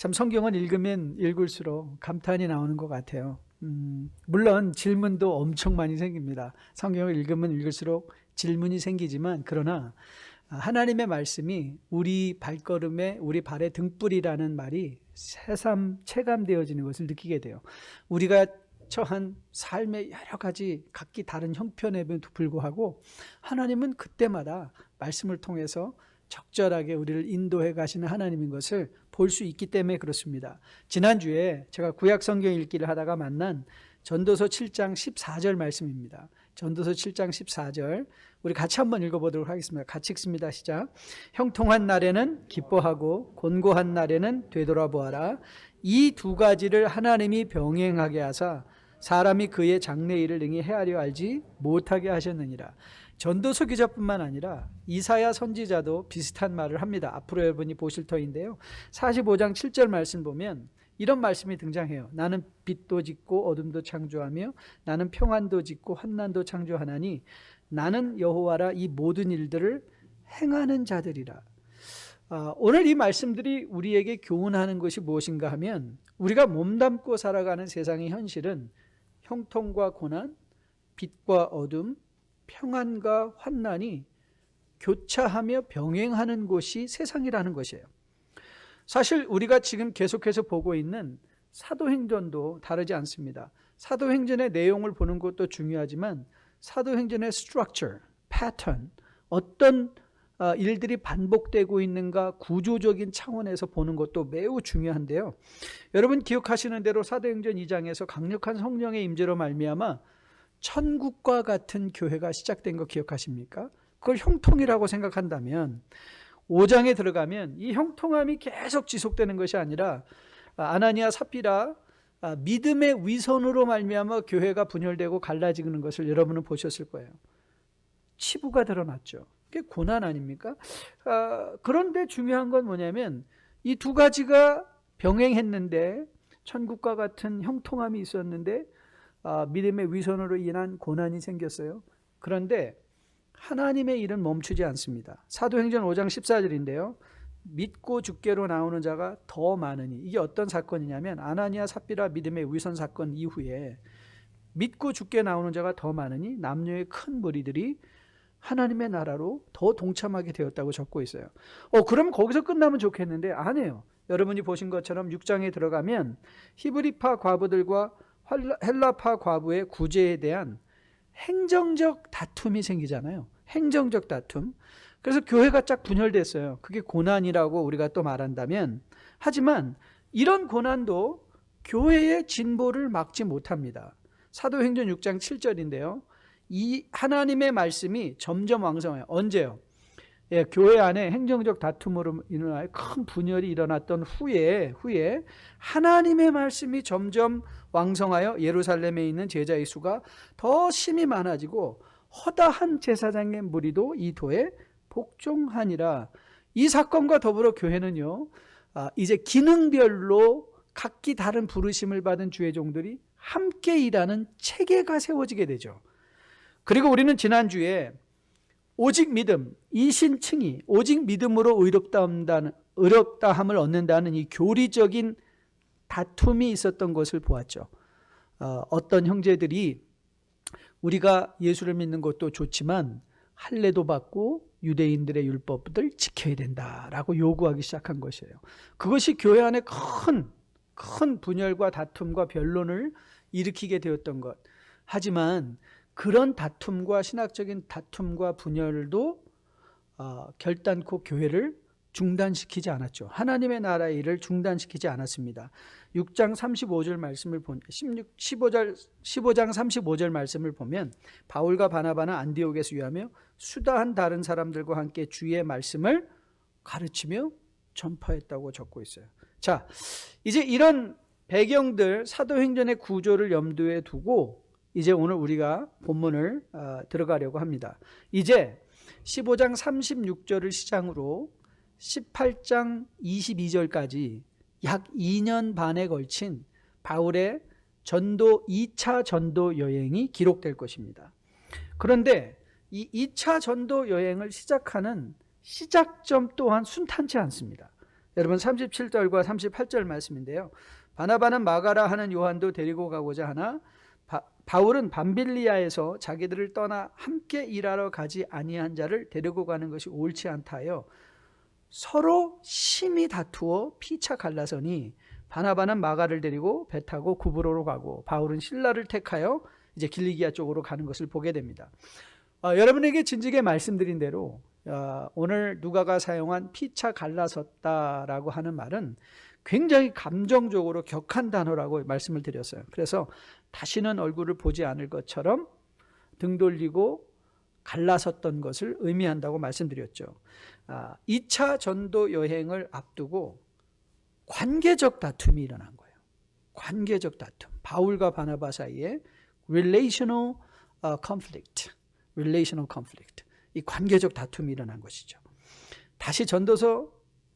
참 성경은 읽으면 읽을수록 감탄이 나오는 것 같아요. 물론 질문도 엄청 많이 생깁니다. 성경을 읽으면 읽을수록 질문이 생기지만 그러나 하나님의 말씀이 우리 발걸음에 우리 발의 등불이라는 말이 새삼 체감되어지는 것을 느끼게 돼요. 우리가 처한 삶의 여러 가지 각기 다른 형편에도 불구하고 하나님은 그때마다 말씀을 통해서 적절하게 우리를 인도해 가시는 하나님인 것을 볼 수 있기 때문에 그렇습니다. 지난주에 제가 구약 성경 읽기를 하다가 만난 전도서 7장 14절 말씀입니다. 전도서 7장 14절 우리 같이 한번 읽어보도록 하겠습니다. 같이 읽습니다. 시작. 형통한 날에는 기뻐하고 곤고한 날에는 되돌아보아라. 이 두 가지를 하나님이 병행하게 하사 사람이 그의 장래일을 능히 헤아려 알지 못하게 하셨느니라. 전도서 기자뿐만 아니라 이사야 선지자도 비슷한 말을 합니다. 앞으로 여러분이 보실 터인데요. 45장 7절 말씀 보면 이런 말씀이 등장해요. 나는 빛도 짓고 어둠도 창조하며 나는 평안도 짓고 환난도 창조하나니 나는 여호와라. 이 모든 일들을 행하는 자들이라. 오늘 이 말씀들이 우리에게 교훈하는 것이 무엇인가 하면 우리가 몸담고 살아가는 세상의 현실은 형통과 고난, 빛과 어둠, 평안과 환난이 교차하며 병행하는 곳이 세상이라는 것이에요. 사실 우리가 지금 계속해서 보고 있는 사도행전도 다르지 않습니다. 사도행전의 내용을 보는 것도 중요하지만 사도행전의 structure, pattern, 어떤 일들이 반복되고 있는가 구조적인 차원에서 보는 것도 매우 중요한데요. 여러분 기억하시는 대로 사도행전 2장에서 강력한 성령의 임재로 말미암아 천국과 같은 교회가 시작된 거 기억하십니까? 그걸 형통이라고 생각한다면 5장에 들어가면 이 형통함이 계속 지속되는 것이 아니라 아나니아 삽비라 믿음의 위선으로 말미암아 교회가 분열되고 갈라지는 것을 여러분은 보셨을 거예요. 치부가 드러났죠. 그게 고난 아닙니까? 그런데 중요한 건 뭐냐면 이 두 가지가 병행했는데 천국과 같은 형통함이 있었는데 믿음의 위선으로 인한 고난이 생겼어요. 그런데 하나님의 일은 멈추지 않습니다. 사도행전 5장 14절인데요. 믿고 주께로 나오는 자가 더 많으니, 이게 어떤 사건이냐면 아나니아 삽비라 믿음의 위선 사건 이후에 믿고 주께 나오는 자가 더 많으니 남녀의 큰 무리들이 하나님의 나라로 더 동참하게 되었다고 적고 있어요. 그럼 거기서 끝나면 좋겠는데 아니에요. 여러분이 보신 것처럼 6장에 들어가면 히브리파 과부들과 헬라파 과부의 구제에 대한 행정적 다툼이 생기잖아요. 행정적 다툼. 그래서 교회가 쫙 분열됐어요. 그게 고난이라고 우리가 또 말한다면, 하지만 이런 고난도 교회의 진보를 막지 못합니다. 사도행전 6장 7절인데요. 이 하나님의 말씀이 점점 왕성해요. 언제요? 교회 안에 행정적 다툼으로 인하여 큰 분열이 일어났던 후에 하나님의 말씀이 점점 왕성하여 예루살렘에 있는 제자의 수가 더 심히 많아지고 허다한 제사장의 무리도 이 도에 복종하니라. 이 사건과 더불어 교회는요, 이제 기능별로 각기 다른 부르심을 받은 주의 종들이 함께 일하는 체계가 세워지게 되죠. 그리고 우리는 지난주에 오직 믿음, 이신칭의, 오직 믿음으로 의롭다함을 얻는다는 이 교리적인 다툼이 있었던 것을 보았죠. 어떤 형제들이 우리가 예수를 믿는 것도 좋지만 할례도 받고 유대인들의 율법을 지켜야 된다라고 요구하기 시작한 것이에요. 그것이 교회 안에 큰 분열과 다툼과 변론을 일으키게 되었던 것. 하지만 그런 다툼과 신학적인 다툼과 분열도 결단코 교회를 중단시키지 않았죠. 하나님의 나라의 일을 중단시키지 않았습니다. 6장 35절 말씀을 15장 35절 말씀을 보면 바울과 바나바는 안디옥에서 유하며 수다한 다른 사람들과 함께 주의 말씀을 가르치며 전파했다고 적고 있어요. 자, 이제 이런 배경들, 사도행전의 구조를 염두에 두고 이제 오늘 우리가 본문을 들어가려고 합니다. 이제 15장 36절을 시작으로 18장 22절까지 약 2년 반에 걸친 바울의 2차 전도 여행이 기록될 것입니다. 그런데 이 2차 전도 여행을 시작하는 시작점 또한 순탄치 않습니다. 여러분 37절과 38절 말씀인데요. 바나바는 마가라 하는 요한도 데리고 가고자 하나 바울은 밤빌리아에서 자기들을 떠나 함께 일하러 가지 아니한 자를 데리고 가는 것이 옳지 않다요. 서로 심히 다투어 피차 갈라서니 바나바는 마가를 데리고 배 타고 구브로로 가고 바울은 실라를 택하여 이제 길리기아 쪽으로 가는 것을 보게 됩니다. 여러분에게 진즉에 말씀드린 대로 오늘 누가가 사용한 피차 갈라섰다라고 하는 말은 굉장히 감정적으로 격한 단어라고 말씀을 드렸어요. 그래서 다시는 얼굴을 보지 않을 것처럼 등 돌리고 갈라섰던 것을 의미한다고 말씀드렸죠. 2차 전도 여행을 앞두고 관계적 다툼이 일어난 거예요. 관계적 다툼. 바울과 바나바 사이에 relational conflict. 이 관계적 다툼이 일어난 것이죠. 다시 전도서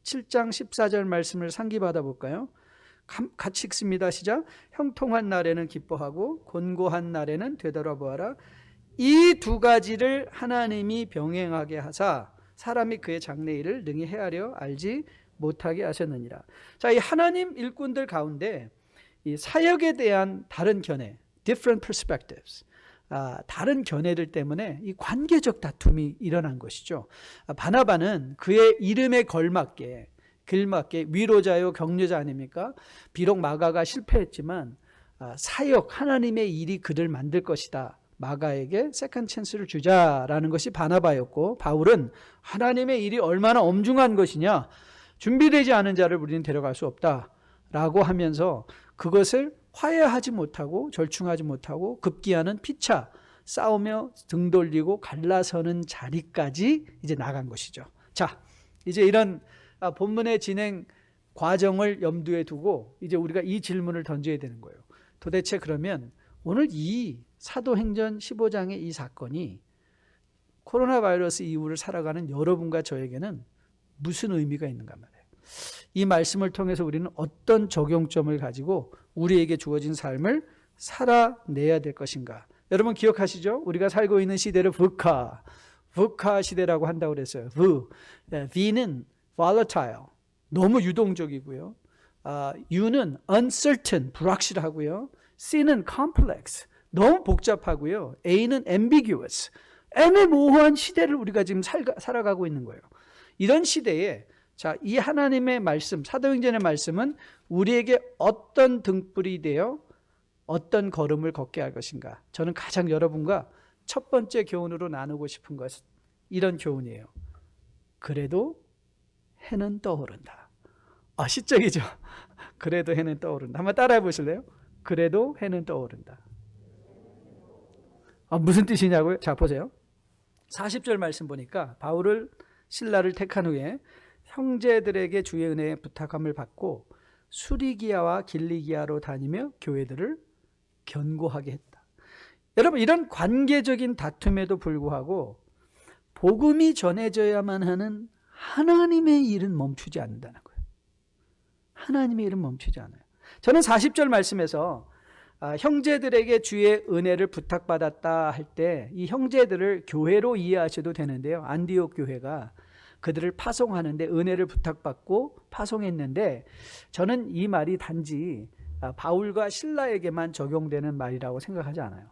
7장 14절 말씀을 상기받아 볼까요? 같이 읽습니다. 시작. 형통한 날에는 기뻐하고 곤고한 날에는 되돌아보아라. 이 두 가지를 하나님이 병행하게 하사 사람이 그의 장래일을 능히 헤아려 알지 못하게 하셨느니라. 자, 이 하나님 일꾼들 가운데 이 사역에 대한 다른 견해, different perspectives, 다른 견해들 때문에 이 관계적 다툼이 일어난 것이죠. 바나바는 그의 이름에 걸맞게 길맞게 위로자요 격려자 아닙니까? 비록 마가가 실패했지만 사역 하나님의 일이 그를 만들 것이다. 마가에게 세컨드 찬스를 주자라는 것이 바나바였고, 바울은 하나님의 일이 얼마나 엄중한 것이냐, 준비되지 않은 자를 우리는 데려갈 수 없다라고 하면서 그것을 화해하지 못하고 절충하지 못하고 급기야는 피차 싸우며 등 돌리고 갈라서는 자리까지 이제 나간 것이죠. 자, 이제 이런 본문의 진행 과정을 염두에 두고 이제 우리가 이 질문을 던져야 되는 거예요. 도대체 그러면 오늘 이 사도행전 15장의 이 사건이 코로나 바이러스 이후를 살아가는 여러분과 저에게는 무슨 의미가 있는가 말이에요. 이 말씀을 통해서 우리는 어떤 적용점을 가지고 우리에게 주어진 삶을 살아내야 될 것인가. 여러분 기억하시죠? 우리가 살고 있는 시대를 VUCA 시대라고 한다고 그랬어요. V는 volatile, 너무 유동적이고요. U는 uncertain, 불확실하고요. C는 complex, 너무 복잡하고요. A는 ambiguous, 애매모호한 시대를 우리가 지금 살아가고 있는 거예요. 이런 시대에 자, 이 하나님의 말씀, 사도행전의 말씀은 우리에게 어떤 등불이 되어 어떤 걸음을 걷게 할 것인가. 저는 가장 여러분과 첫 번째 교훈으로 나누고 싶은 것은 이런 교훈이에요. 그래도 해는 떠오른다. 시적이죠? 그래도 해는 떠오른다. 한번 따라해 보실래요? 그래도 해는 떠오른다. 무슨 뜻이냐고요? 자, 보세요. 40절 말씀 보니까 바울을 실라를 택한 후에 형제들에게 주의 은혜에 부탁함을 받고 수리기아와 길리기아로 다니며 교회들을 견고하게 했다. 여러분, 이런 관계적인 다툼에도 불구하고 복음이 전해져야만 하는 하나님의 일은 멈추지 않는다는 거예요. 하나님의 일은 멈추지 않아요. 저는 40절 말씀에서 형제들에게 주의 은혜를 부탁받았다 할 때 이 형제들을 교회로 이해하셔도 되는데요. 안디옥 교회가 그들을 파송하는데 은혜를 부탁받고 파송했는데, 저는 이 말이 단지 바울과 실라에게만 적용되는 말이라고 생각하지 않아요.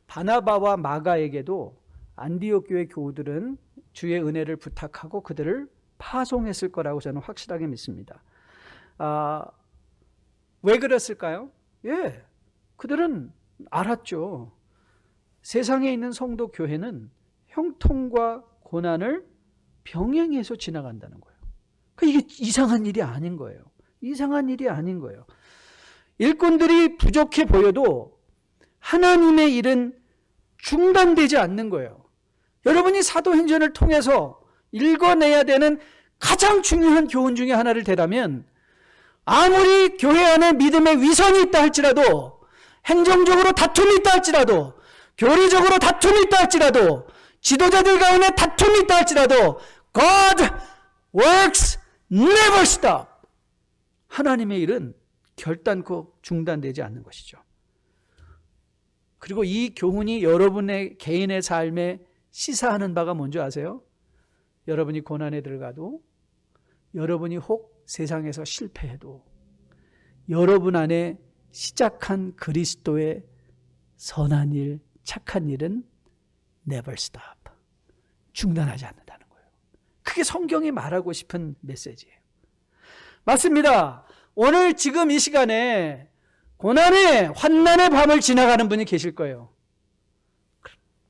바나바와 마가에게도 안디옥 교회 교우들은 주의 은혜를 부탁하고 그들을 파송했을 거라고 저는 확실하게 믿습니다. 왜 그랬을까요? 그들은 알았죠. 세상에 있는 성도 교회는 형통과 고난을 병행해서 지나간다는 거예요. 이게 이상한 일이 아닌 거예요. 이상한 일이 아닌 거예요. 일꾼들이 부족해 보여도 하나님의 일은 중단되지 않는 거예요. 여러분이 사도행전을 통해서 읽어내야 되는 가장 중요한 교훈 중에 하나를 대라면, 아무리 교회 안에 믿음의 위선이 있다 할지라도, 행정적으로 다툼이 있다 할지라도, 교리적으로 다툼이 있다 할지라도, 지도자들 가운데 다툼이 있다 할지라도 God works never stop. 하나님의 일은 결단코 중단되지 않는 것이죠. 그리고 이 교훈이 여러분의 개인의 삶에 시사하는 바가 뭔지 아세요? 여러분이 고난에 들어가도, 여러분이 혹 세상에서 실패해도 여러분 안에 시작한 그리스도의 선한 일, 착한 일은 never stop. 중단하지 않는다는 거예요. 그게 성경이 말하고 싶은 메시지예요. 맞습니다. 오늘 지금 이 시간에 고난의 환난의 밤을 지나가는 분이 계실 거예요.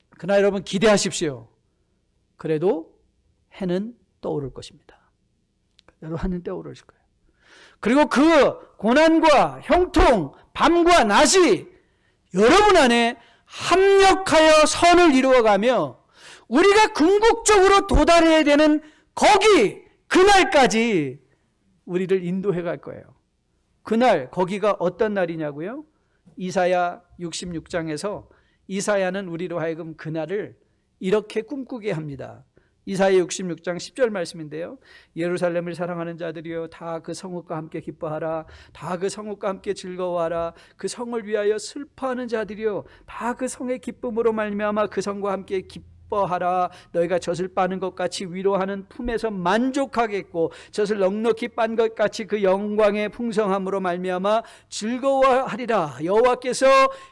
그러나 여러분 기대하십시오. 그래도 해는 떠오를 것입니다. 그래도 해는 떠오를 거예요. 그리고 그 고난과 형통, 밤과 낮이 여러분 안에 합력하여 선을 이루어가며 우리가 궁극적으로 도달해야 되는 거기, 그날까지 우리를 인도해 갈 거예요. 그날, 거기가 어떤 날이냐고요? 이사야 66장에서 이사야는 우리로 하여금 그날을 이렇게 꿈꾸게 합니다. 이사야 66장 10절 말씀인데요. 예루살렘을 사랑하는 자들이여 다 그 성읍과 함께 기뻐하라. 다 그 성읍과 함께 즐거워하라. 그 성을 위하여 슬퍼하는 자들이여 다 그 성의 기쁨으로 말미암아 그 성과 함께 기뻐하라. 너희가 젖을 빠는 것 같이 위로하는 품에서 만족하겠고 젖을 넉넉히 빤 것 같이 그 영광의 풍성함으로 말미암아 즐거워하리라. 여호와께서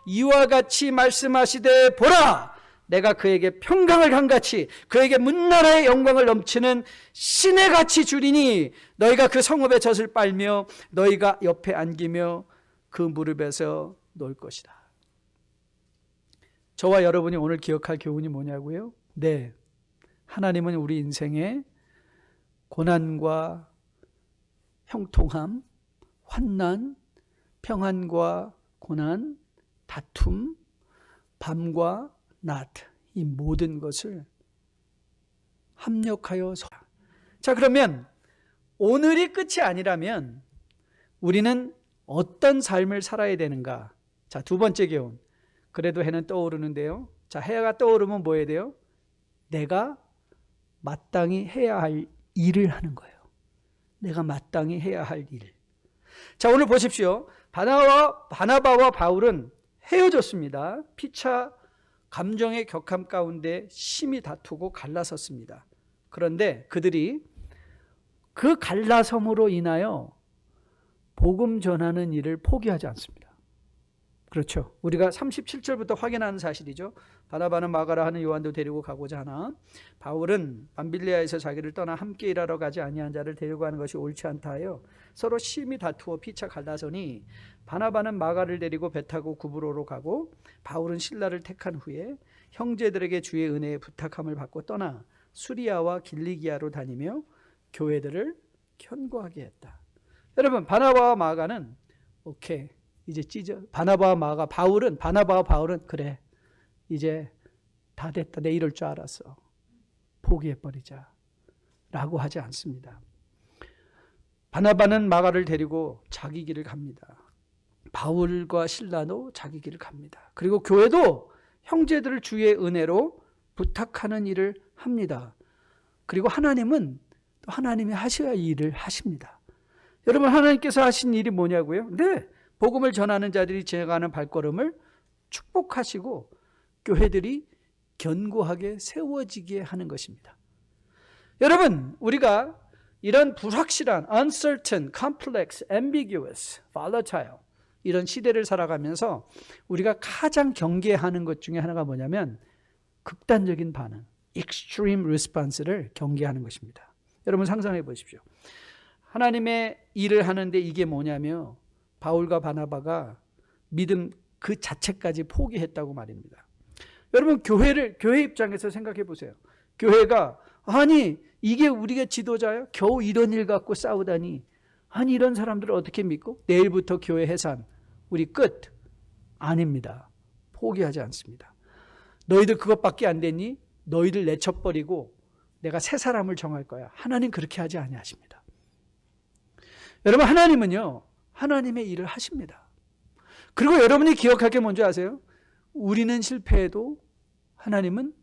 이와 같이 말씀하시되 보라, 내가 그에게 평강을 한같이 그에게 문나라의 영광을 넘치는 신의 같이 주리니 너희가 그 성읍의 젖을 빨며 너희가 옆에 안기며 그 무릎에서 놀 것이다. 저와 여러분이 오늘 기억할 교훈이 뭐냐고요? 네, 하나님은 우리 인생에 고난과 형통함, 환난, 평안과 고난, 다툼, 밤과 낮, 이 모든 것을 합력하여 자, 그러면 오늘이 끝이 아니라면 우리는 어떤 삶을 살아야 되는가? 자, 두 번째 교훈. 그래도 해는 떠오르는데요. 자, 해가 떠오르면 뭐 해야 돼요? 내가 마땅히 해야 할 일을 하는 거예요. 내가 마땅히 해야 할 일. 자, 오늘 보십시오. 바나바와 바울은 헤어졌습니다. 피차 감정의 격함 가운데 심히 다투고 갈라섰습니다. 그런데 그들이 그 갈라섬으로 인하여 복음 전하는 일을 포기하지 않습니다. 그렇죠. 우리가 37절부터 확인하는 사실이죠. 바나바는 마가라 하는 요한도 데리고 가고자 하나 바울은 밤빌리아에서 자기를 떠나 함께 일하러 가지 아니한 자를 데리고 가는 것이 옳지 않다 하여 서로 심히 다투어 피차 갈라서니 바나바는 마가를 데리고 배 타고 구브로로 가고 바울은 실라를 택한 후에 형제들에게 주의 은혜에 부탁함을 받고 떠나 수리아와 길리기아로 다니며 교회들을 견고하게 했다. 여러분, 바나바와 마가는 오케이, 이제 찢어. 바나바와 바울은 그래, 이제 다 됐다, 내 이럴 줄 알았어, 포기해버리자 라고 하지 않습니다. 바나바는 마가를 데리고 자기 길을 갑니다. 바울과 실라도 자기 길을 갑니다. 그리고 교회도 형제들을 주의 은혜로 부탁하는 일을 합니다. 그리고 하나님은 또 하나님이 하셔야 할 일을 하십니다. 여러분, 하나님께서 하신 일이 뭐냐고요? 네, 복음을 전하는 자들이 지나가는 발걸음을 축복하시고 교회들이 견고하게 세워지게 하는 것입니다. 여러분, 우리가 이런 불확실한 uncertain, complex, ambiguous, volatile 이런 시대를 살아가면서 우리가 가장 경계하는 것 중에 하나가 뭐냐면 극단적인 반응, extreme response를 경계하는 것입니다. 여러분 상상해 보십시오. 하나님의 일을 하는데 이게 뭐냐며 바울과 바나바가 믿음 그 자체까지 포기했다고 말입니다. 여러분, 교회 입장에서 생각해 보세요. 교회가 아니 이게 우리가 지도자야? 겨우 이런 일 갖고 싸우다니. 아니 이런 사람들을 어떻게 믿고? 내일부터 교회 해산, 우리 끝. 아닙니다. 포기하지 않습니다. 너희들 그것밖에 안 됐니? 너희들 내쳐버리고 내가 새 사람을 정할 거야. 하나님 그렇게 하지 아니하십니다. 여러분, 하나님은요, 하나님의 일을 하십니다. 그리고 여러분이 기억할 게 뭔지 아세요? 우리는 실패해도 하나님은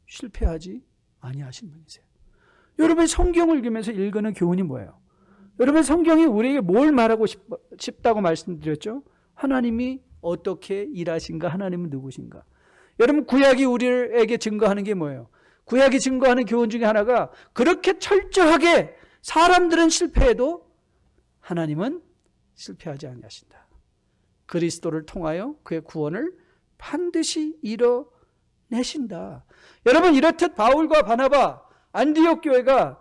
실패하지 아니하신 분이세요. 여러분, 성경을 읽으면서 읽는 교훈이 뭐예요? 여러분, 성경이 우리에게 뭘 말하고 싶다고 말씀드렸죠? 하나님이 어떻게 일하신가? 하나님은 누구신가? 여러분, 구약이 우리에게 증거하는 게 뭐예요? 구약이 증거하는 교훈 중에 하나가 그렇게 철저하게 사람들은 실패해도 하나님은 실패하지 아니하신다. 그리스도를 통하여 그의 구원을 반드시 이뤄내신다. 여러분, 이렇듯 바울과 바나바, 안디옥 교회가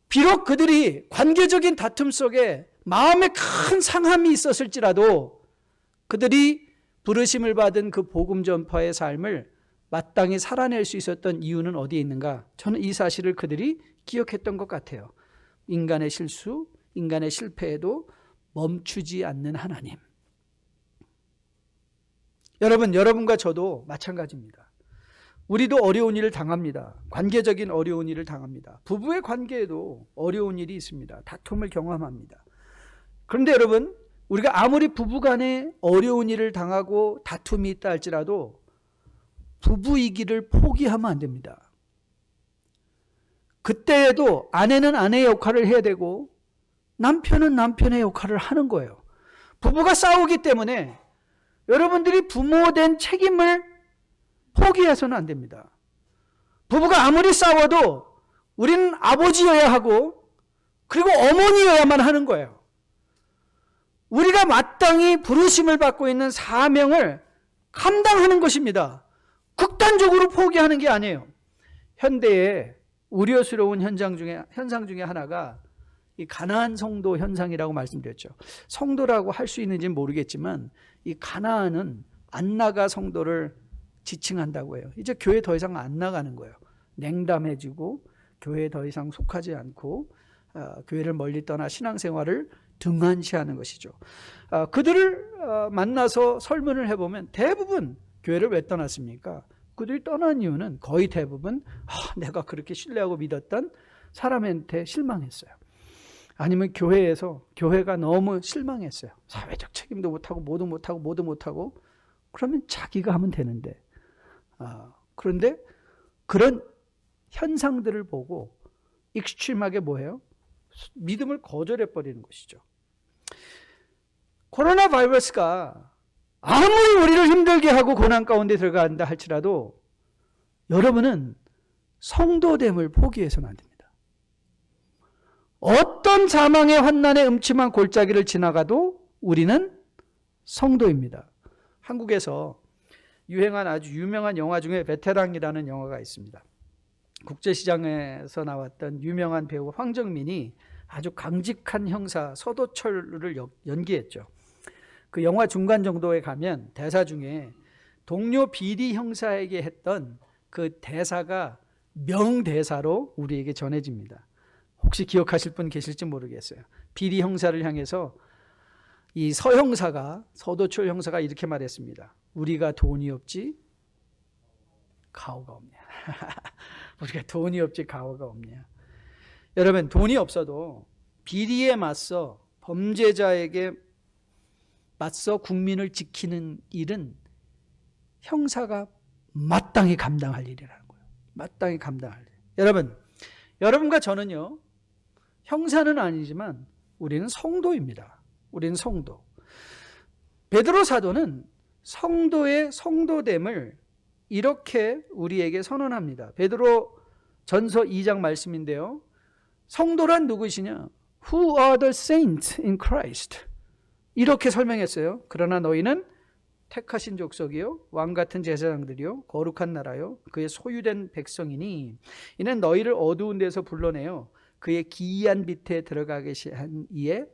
비록 그들이 관계적인 다툼 속에 마음에 큰 상함이 있었을지라도 그들이 부르심을 받은 그 복음 전파의 삶을 마땅히 살아낼 수 있었던 이유는 어디에 있는가? 저는 이 사실을 그들이 기억했던 것 같아요. 인간의 실수, 인간의 실패에도 멈추지 않는 하나님. 여러분과 저도 마찬가지입니다. 우리도 어려운 일을 당합니다. 관계적인 어려운 일을 당합니다. 부부의 관계에도 어려운 일이 있습니다. 다툼을 경험합니다. 그런데 여러분, 우리가 아무리 부부간에 어려운 일을 당하고 다툼이 있다 할지라도 부부이기를 포기하면 안 됩니다. 그때에도 아내는 아내의 역할을 해야 되고 남편은 남편의 역할을 하는 거예요. 부부가 싸우기 때문에 여러분들이 부모된 책임을 포기해서는 안 됩니다. 부부가 아무리 싸워도 우리는 아버지여야 하고 그리고 어머니여야만 하는 거예요. 우리가 마땅히 부르심을 받고 있는 사명을 감당하는 것입니다. 극단적으로 포기하는 게 아니에요. 현대의 우려스러운 현상 중에 하나가 이 가나안 성도 현상이라고 말씀드렸죠. 성도라고 할 수 있는지는 모르겠지만 이 가나안은 안 나가 성도를 지칭한다고 해요. 이제 교회 더 이상 안 나가는 거예요. 냉담해지고 교회에 더 이상 속하지 않고 교회를 멀리 떠나 신앙생활을 등한시하는 것이죠. 그들을 만나서 설문을 해보면 대부분 교회를 왜 떠났습니까? 그들이 떠난 이유는 거의 대부분 내가 그렇게 신뢰하고 믿었던 사람한테 실망했어요. 아니면 교회가 너무 실망했어요. 사회적 책임도 못하고 모두 못하고 그러면 자기가 하면 되는데 그런데 그런 현상들을 보고 익스트림하게 뭐예요? 믿음을 거절해버리는 것이죠. 코로나 바이러스가 아무리 우리를 힘들게 하고 고난 가운데 들어간다 할지라도 여러분은 성도됨을 포기해서는 안 됩니다. 어떤 사망의 환난의 음침한 골짜기를 지나가도 우리는 성도입니다. 한국에서 유행한 아주 유명한 영화 중에 베테랑이라는 영화가 있습니다. 국제시장에서 나왔던 유명한 배우 황정민이 아주 강직한 형사 서도철을 연기했죠. 그 영화 중간 정도에 가면 대사 중에 동료 비리 형사에게 했던 그 대사가 명대사로 우리에게 전해집니다. 혹시 기억하실 분 계실지 모르겠어요. 비리 형사를 향해서 이 서도철 형사가 이렇게 말했습니다. 우리가 돈이 없지 가오가 없냐. 우리가 돈이 없지 가오가 없냐. 여러분, 돈이 없어도 비리에 맞서 범죄자에게 맞서 국민을 지키는 일은 형사가 마땅히 감당할 일이라는 거예요. 마땅히 감당할 일. 여러분과 저는요, 형사는 아니지만 우리는 성도입니다. 우리는 성도. 베드로 사도는 성도의 성도됨을 이렇게 우리에게 선언합니다. 베드로 전서 2장 말씀인데요. 성도란 누구시냐? Who are the saints in Christ? 이렇게 설명했어요. 그러나 너희는 택하신 족속이요 왕같은 제사장들이요 거룩한 나라요 그의 소유된 백성이니 이는 너희를 어두운 데서 불러내어 그의 기이한 빛에 들어가게 한 이에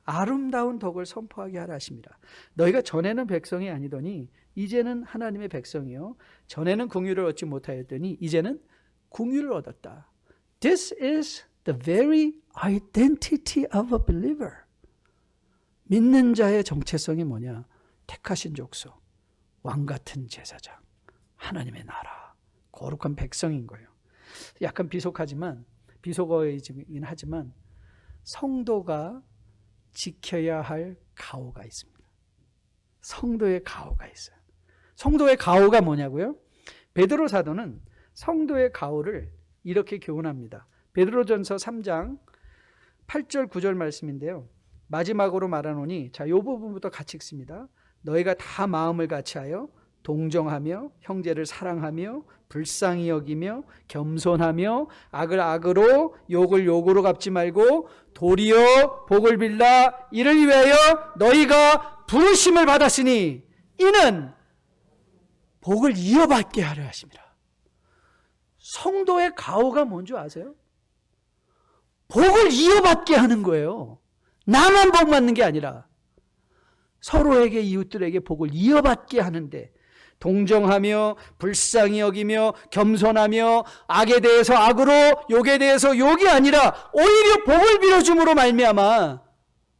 아름다운 덕을 선포하게 하라 하십니다. 너희가 전에는 백성이 아니더니 이제는 하나님의 백성이요 전에는 긍휼을 얻지 못하였더니 이제는 긍휼을 얻었다. This is the very identity of a believer. 믿는 자의 정체성이 뭐냐? 택하신 족속, 왕같은 제사장, 하나님의 나라, 거룩한 백성인 거예요. 약간 비속어이긴 하지만 성도가 지켜야 할 가오가 있습니다. 성도의 가오가 있어요. 성도의 가오가 뭐냐고요? 베드로 사도는 성도의 가오를 이렇게 교훈합니다. 베드로전서 3장 8절 9절 말씀인데요. 마지막으로 말하노니 자, 이 부분부터 같이 읽습니다. 너희가 다 마음을 같이하여 동정하며 형제를 사랑하며 불쌍히 여기며 겸손하며 악을 악으로 욕을 욕으로 갚지 말고 도리어 복을 빌라. 이를 위하여 너희가 부르심을 받았으니 이는 복을 이어받게 하려 하심이라. 성도의 가오가 뭔지 아세요? 복을 이어받게 하는 거예요. 나만 복 받는 게 아니라 서로에게, 이웃들에게 복을 이어받게 하는데, 동정하며 불쌍히 여기며 겸손하며 악에 대해서 악으로 욕에 대해서 욕이 아니라 오히려 복을 빌어줌으로 말미암아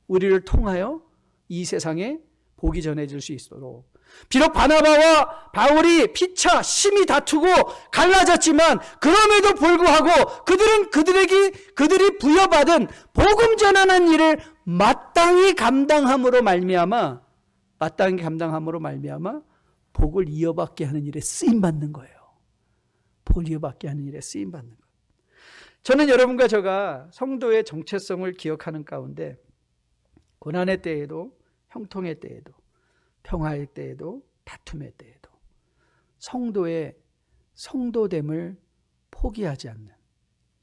우리를 통하여 이 세상에 복이 전해질 수 있도록. 비록 바나바와 바울이 피차 심히 다투고 갈라졌지만 그럼에도 불구하고 그들이 부여받은 복음 전하는 일을 마땅히 감당함으로 말미암아 복을 이어받게 하는 일에 쓰임받는 거예요. 복을 이어받게 하는 일에 쓰임받는 거예요. 저는 여러분과 제가 성도의 정체성을 기억하는 가운데 고난의 때에도, 형통의 때에도, 평화의 때에도, 다툼의 때에도 성도의 성도됨을 포기하지 않는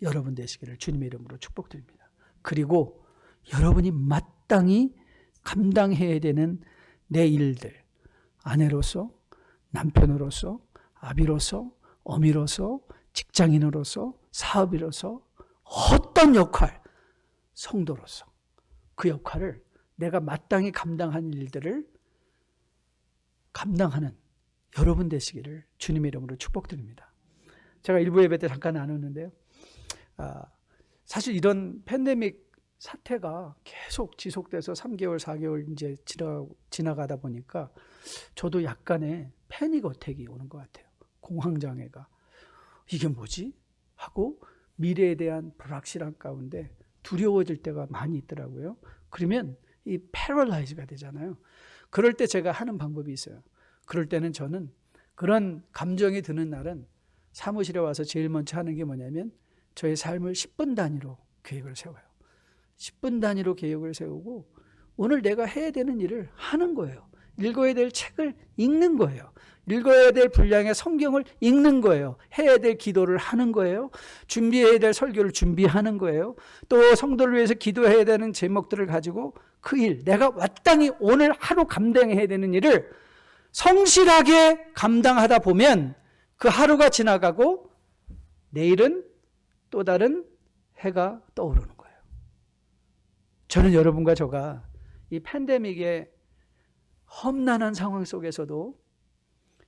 여러분 되시기를 주님의 이름으로 축복드립니다. 그리고 여러분이 마땅히 감당해야 되는 내 일들, 아내로서, 남편으로서, 아비로서, 어미로서, 직장인으로서, 사업이로서, 어떤 역할, 성도로서 그 역할을 내가 마땅히 감당한 일들을 감당하는 여러분 되시기를 주님의 이름으로 축복드립니다. 제가 일부 예배 때 잠깐 나눴는데요. 사실 이런 팬데믹 사태가 계속 지속돼서 3개월, 4개월 이제 지나가다 보니까 저도 약간의 패닉 어택이 오는 것 같아요. 공황장애가. 이게 뭐지? 하고 미래에 대한 불확실한 가운데 두려워질 때가 많이 있더라고요. 그러면 이 패러라이즈가 되잖아요. 그럴 때 제가 하는 방법이 있어요. 그럴 때는 저는 그런 감정이 드는 날은 사무실에 와서 제일 먼저 하는 게 뭐냐면 저의 삶을 10분 단위로 계획을 세워요. 10분 단위로 계획을 세우고 오늘 내가 해야 되는 일을 하는 거예요. 읽어야 될 책을 읽는 거예요. 읽어야 될 분량의 성경을 읽는 거예요. 해야 될 기도를 하는 거예요. 준비해야 될 설교를 준비하는 거예요. 또 성도를 위해서 기도해야 되는 제목들을 가지고 그 일, 내가 마땅히 오늘 하루 감당해야 되는 일을 성실하게 감당하다 보면 그 하루가 지나가고 내일은 또 다른 해가 떠오르는 거예요. 저는 여러분과 저가 이 팬데믹의 험난한 상황 속에서도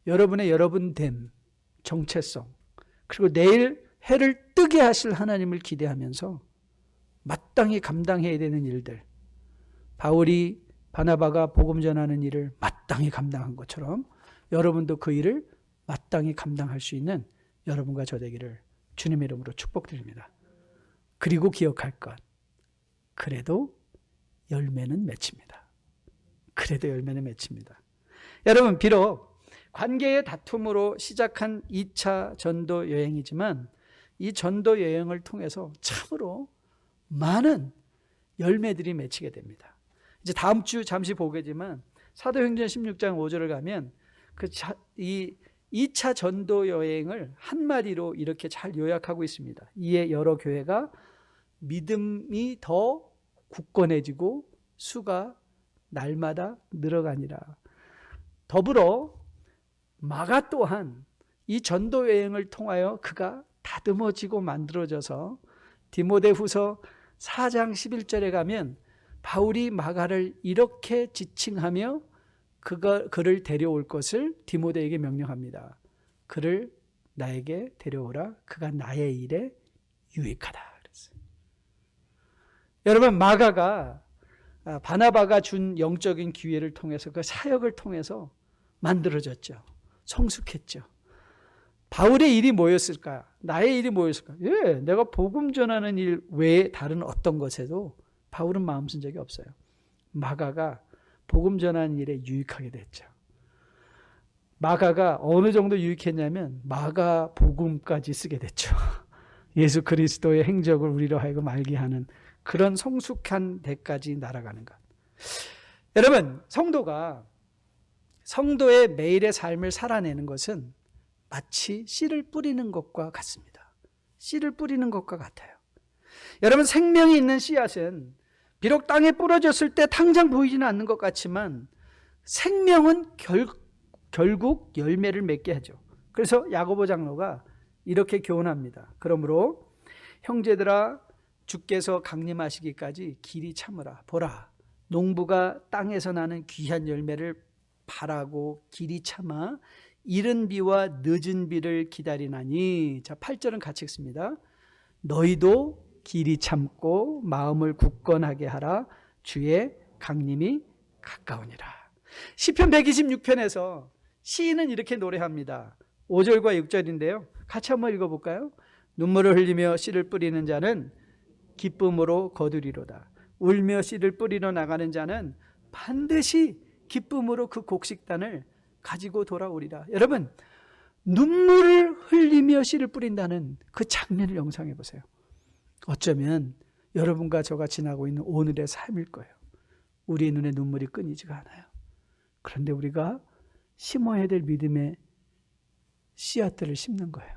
여러분의 여러분됨, 정체성, 그리고 내일 해를 뜨게 하실 하나님을 기대하면서 마땅히 감당해야 되는 일들, 바울이 바나바가 복음 전하는 일을 마땅히 감당한 것처럼 여러분도 그 일을 마땅히 감당할 수 있는 여러분과 저 되기를 주님의 이름으로 축복드립니다. 그리고 기억할 것, 그래도 열매는 맺힙니다. 그래도 열매는 맺힙니다. 여러분, 비록 관계의 다툼으로 시작한 2차 전도 여행이지만 이 전도 여행을 통해서 참으로 많은 열매들이 맺히게 됩니다. 이제 다음 주 잠시 보겠지만 사도행전 16장 5절을 가면 이 2차 전도 여행을 한마디로 이렇게 잘 요약하고 있습니다. 이에 여러 교회가 믿음이 더 굳건해지고 수가 날마다 늘어가니라. 더불어 마가 또한 이 전도 여행을 통하여 그가 다듬어지고 만들어져서 디모데후서 4장 11절에 가면 바울이 마가를 이렇게 지칭하며 그를 데려올 것을 디모데에게 명령합니다. 그를 나에게 데려오라. 그가 나의 일에 유익하다. 그랬어요. 여러분, 마가가 바나바가 준 영적인 기회를 통해서 그 사역을 통해서 만들어졌죠. 성숙했죠. 바울의 일이 뭐였을까? 나의 일이 뭐였을까? 내가 복음 전하는 일 외에 다른 어떤 것에도 바울은 마음 쓴 적이 없어요. 마가가 복음 전하는 일에 유익하게 됐죠. 마가가 어느 정도 유익했냐면 마가 복음까지 쓰게 됐죠. 예수 그리스도의 행적을 우리로 하여금 알게 하는 그런 성숙한 데까지 날아가는 것. 여러분, 성도가 성도의 매일의 삶을 살아내는 것은 마치 씨를 뿌리는 것과 같습니다. 씨를 뿌리는 것과 같아요. 여러분, 생명이 있는 씨앗은 비록 땅에 뿌려졌을 때 당장 보이지는 않는 것 같지만 생명은 결국 열매를 맺게 하죠. 그래서 야고보 장로가 이렇게 교훈합니다. 그러므로 형제들아, 주께서 강림하시기까지 길이 참으라. 보라, 농부가 땅에서 나는 귀한 열매를 바라고 길이 참아 이른 비와 늦은 비를 기다리나니. 자, 8절은 같이 읽습니다. 너희도 길이 참고 마음을 굳건하게 하라. 주의 강림이 가까우니라. 시편 126편에서 시인은 이렇게 노래합니다. 5절과 6절인데요. 같이 한번 읽어볼까요? 눈물을 흘리며 씨를 뿌리는 자는 기쁨으로 거두리로다. 울며 씨를 뿌리러 나가는 자는 반드시 기쁨으로 그 곡식단을 가지고 돌아오리라. 여러분, 눈물을 흘리며 씨를 뿌린다는 그 장면을 영상해 보세요. 어쩌면 여러분과 저가 지나고 있는 오늘의 삶일 거예요. 우리의 눈에 눈물이 끊이지가 않아요. 그런데 우리가 심어야 될 믿음의 씨앗들을 심는 거예요.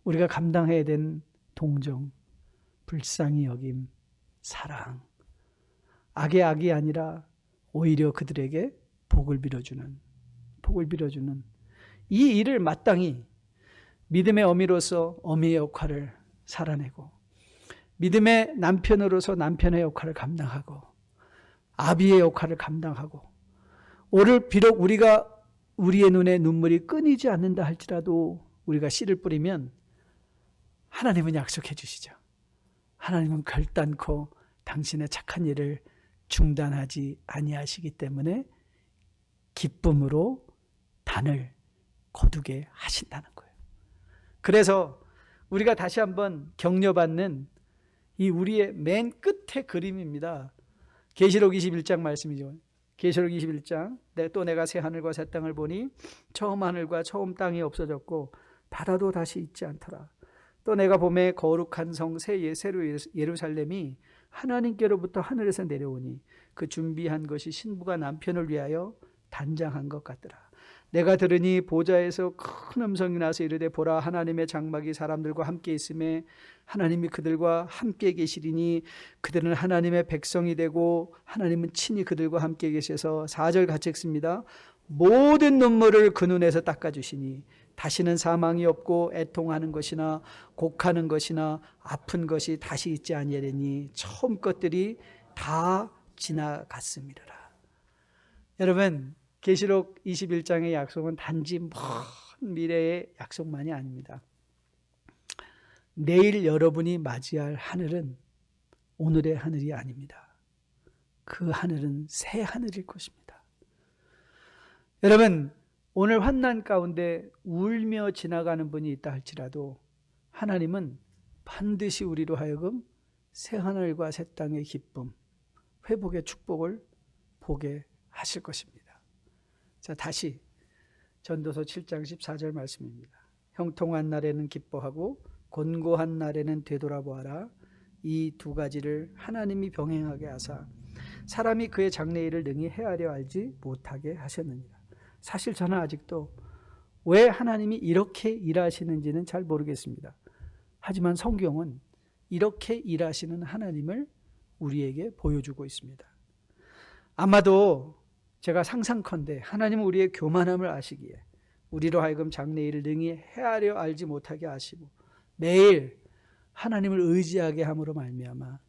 우리가 감당해야 된 동정, 불쌍히 여김, 사랑, 악의 악이 아니라 오히려 그들에게 복을 빌어주는 이 일을 마땅히 믿음의 어미로서 어미의 역할을 살아내고, 믿음의 남편으로서 남편의 역할을 감당하고, 아비의 역할을 감당하고, 오늘 비록 우리의 눈에 눈물이 끊이지 않는다 할지라도 우리가 씨를 뿌리면 하나님은 약속해 주시죠. 하나님은 결단코 당신의 착한 일을 중단하지 아니하시기 때문에 기쁨으로 단을 거두게 하신다는 거예요. 그래서 우리가 다시 한번 격려받는 이 우리의 맨 끝의 그림입니다. 계시록 21장 말씀이죠. 계시록 21장. 또 내가 새 하늘과 새 땅을 보니 처음 하늘과 처음 땅이 없어졌고 바다도 다시 있지 않더라. 또 내가 봄에 거룩한 성 새 예루살렘이 하나님께로부터 하늘에서 내려오니 그 준비한 것이 신부가 남편을 위하여 단장한 것 같더라. 내가 들으니 보좌에서 큰 음성이 나서 이르되 보라, 하나님의 장막이 사람들과 함께 있음에 하나님이 그들과 함께 계시리니 그들은 하나님의 백성이 되고 하나님은 친히 그들과 함께 계셔서. 4절 같이 읽습니다. 모든 눈물을 그 눈에서 닦아주시니 다시는 사망이 없고 애통하는 것이나 곡하는 것이나 아픈 것이 다시 있지 아니하리니 처음 것들이 다 지나갔음이라. 여러분, 계시록 21장의 약속은 단지 먼 미래의 약속만이 아닙니다. 내일 여러분이 맞이할 하늘은 오늘의 하늘이 아닙니다. 그 하늘은 새 하늘일 것입니다. 여러분, 오늘 환난 가운데 울며 지나가는 분이 있다 할지라도 하나님은 반드시 우리로 하여금 새 하늘과 새 땅의 기쁨, 회복의 축복을 보게 하실 것입니다. 자, 다시 전도서 7장 14절 말씀입니다. 형통한 날에는 기뻐하고 곤고한 날에는 되돌아보아라. 이 두 가지를 하나님이 병행하게 하사 사람이 그의 장래일을 능히 헤아려 알지 못하게 하셨느니라. 사실 저는 아직도 왜 하나님이 이렇게 일하시는지는 잘 모르겠습니다. 하지만 성경은 이렇게 일하시는 하나님을 우리에게 보여주고 있습니다. 아마도 제가 상상컨대 하나님은 우리의 교만함을 아시기에 우리로 하여금 장래일을 능히 헤아려 알지 못하게 하시고 매일 하나님을 의지하게 함으로 말미암아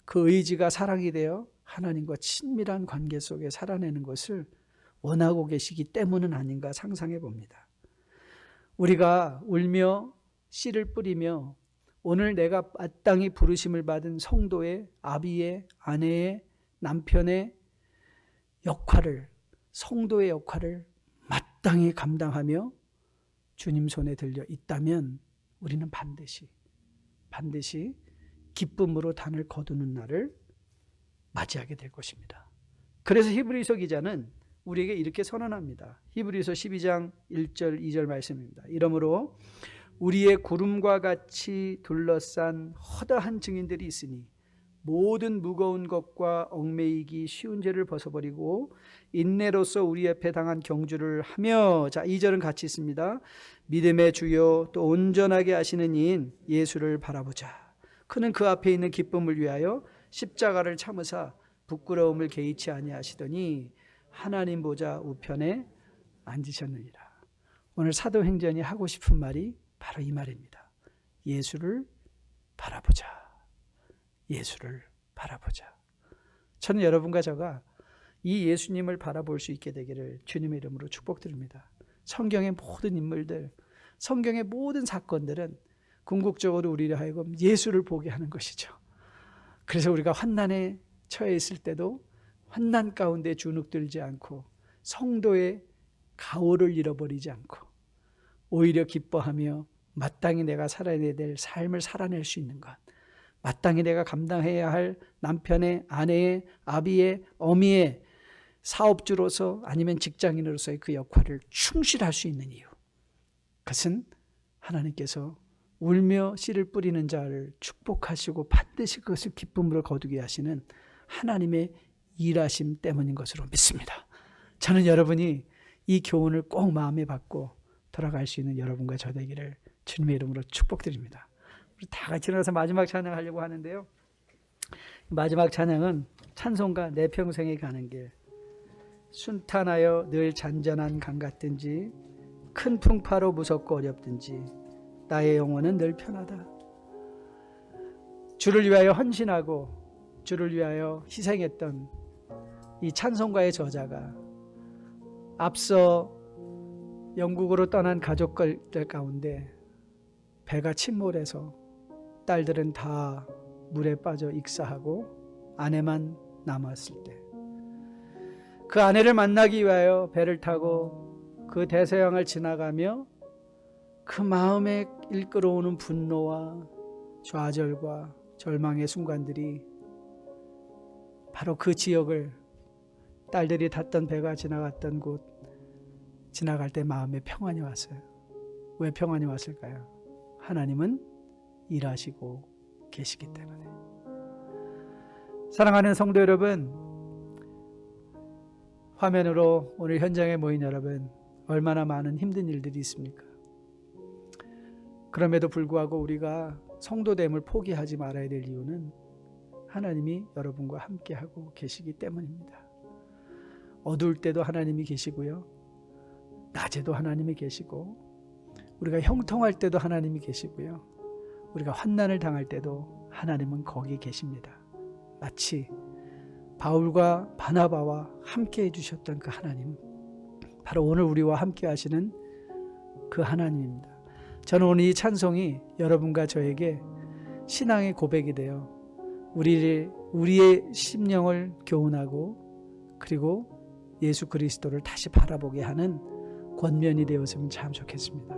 그 의지가 사랑이 되어 하나님과 친밀한 관계 속에 살아내는 것을 원하고 계시기 때문은 아닌가 상상해 봅니다. 우리가 울며 씨를 뿌리며 오늘 내가 마땅히 부르심을 받은 성도의 아비의 아내의 남편의 역할을, 성도의 역할을 마땅히 감당하며 주님 손에 들려 있다면 우리는 반드시 기쁨으로 단을 거두는 날을 맞이하게 될 것입니다. 그래서 히브리서 기자는 우리에게 이렇게 선언합니다. 히브리서 12장 1절 2절 말씀입니다. 이러므로 우리의 구름과 같이 둘러싼 허다한 증인들이 있으니 모든 무거운 것과 얽매이기 쉬운 죄를 벗어버리고 인내로서 우리 앞에 당한 경주를 하며, 자 2절은 같이 있습니다. 믿음의 주요 또 온전하게 하시는 이인 예수를 바라보자. 그는 그 앞에 있는 기쁨을 위하여 십자가를 참으사 부끄러움을 개의치 아니하시더니 하나님 보좌 우편에 앉으셨느니라. 오늘 사도행전이 하고 싶은 말이 바로 이 말입니다. 예수를 바라보자. 예수를 바라보자. 저는 여러분과 저가 이 예수님을 바라볼 수 있게 되기를 주님의 이름으로 축복드립니다. 성경의 모든 인물들, 성경의 모든 사건들은 궁극적으로 우리를 하여금 예수를 보게 하는 것이죠. 그래서 우리가 환난에 처해 있을 때도 환난 가운데 주눅들지 않고 성도의 가오를 잃어버리지 않고 오히려 기뻐하며 마땅히 내가 살아야 될 삶을 살아낼 수 있는 것, 마땅히 내가 감당해야 할 남편의, 아내의, 아비의, 어미의 사업주로서 아니면 직장인으로서의 그 역할을 충실할 수 있는 이유, 그것은 하나님께서 울며 씨를 뿌리는 자를 축복하시고 반드시 그것을 기쁨으로 거두게 하시는 하나님의 일하심 때문인 것으로 믿습니다. 저는 여러분이 이 교훈을 꼭 마음에 받고 돌아갈 수 있는 여러분과 저 되기를 주님의 이름으로 축복드립니다. 우리 다 같이 일어나서 마지막 찬양하려고 하는데요. 마지막 찬양은 찬송가 내 평생에 가는 길. 순탄하여 늘 잔잔한 강 같든지 큰 풍파로 무섭고 어렵든지 나의 영혼은 늘 편하다. 주를 위하여 헌신하고 주를 위하여 희생했던 이 찬송가의 저자가 앞서 영국으로 떠난 가족들 가운데 배가 침몰해서 딸들은 다 물에 빠져 익사하고 아내만 남았을 때 그 아내를 만나기 위하여 배를 타고 그 대서양을 지나가며 그 마음에 일끌어오는 분노와 좌절과 절망의 순간들이 바로 그 지역을 딸들이 탔던 배가 지나갔던 곳 지나갈 때 마음에 평안이 왔어요. 왜 평안이 왔을까요? 하나님은 일하시고 계시기 때문에. 사랑하는 성도 여러분, 화면으로 오늘 현장에 모인 여러분, 얼마나 많은 힘든 일들이 있습니까? 그럼에도 불구하고 우리가 성도됨을 포기하지 말아야 될 이유는 하나님이 여러분과 함께하고 계시기 때문입니다. 어두울 때도 하나님이 계시고요, 낮에도 하나님이 계시고, 우리가 형통할 때도 하나님이 계시고요, 우리가 환난을 당할 때도 하나님은 거기 계십니다. 마치 바울과 바나바와 함께 해주셨던 그 하나님, 바로 오늘 우리와 함께 하시는 그 하나님입니다. 저는 오늘 이 찬송이 여러분과 저에게 신앙의 고백이 되어 우리의 심령을 교훈하고 그리고 예수 그리스도를 다시 바라보게 하는 권면이 되었으면 참 좋겠습니다.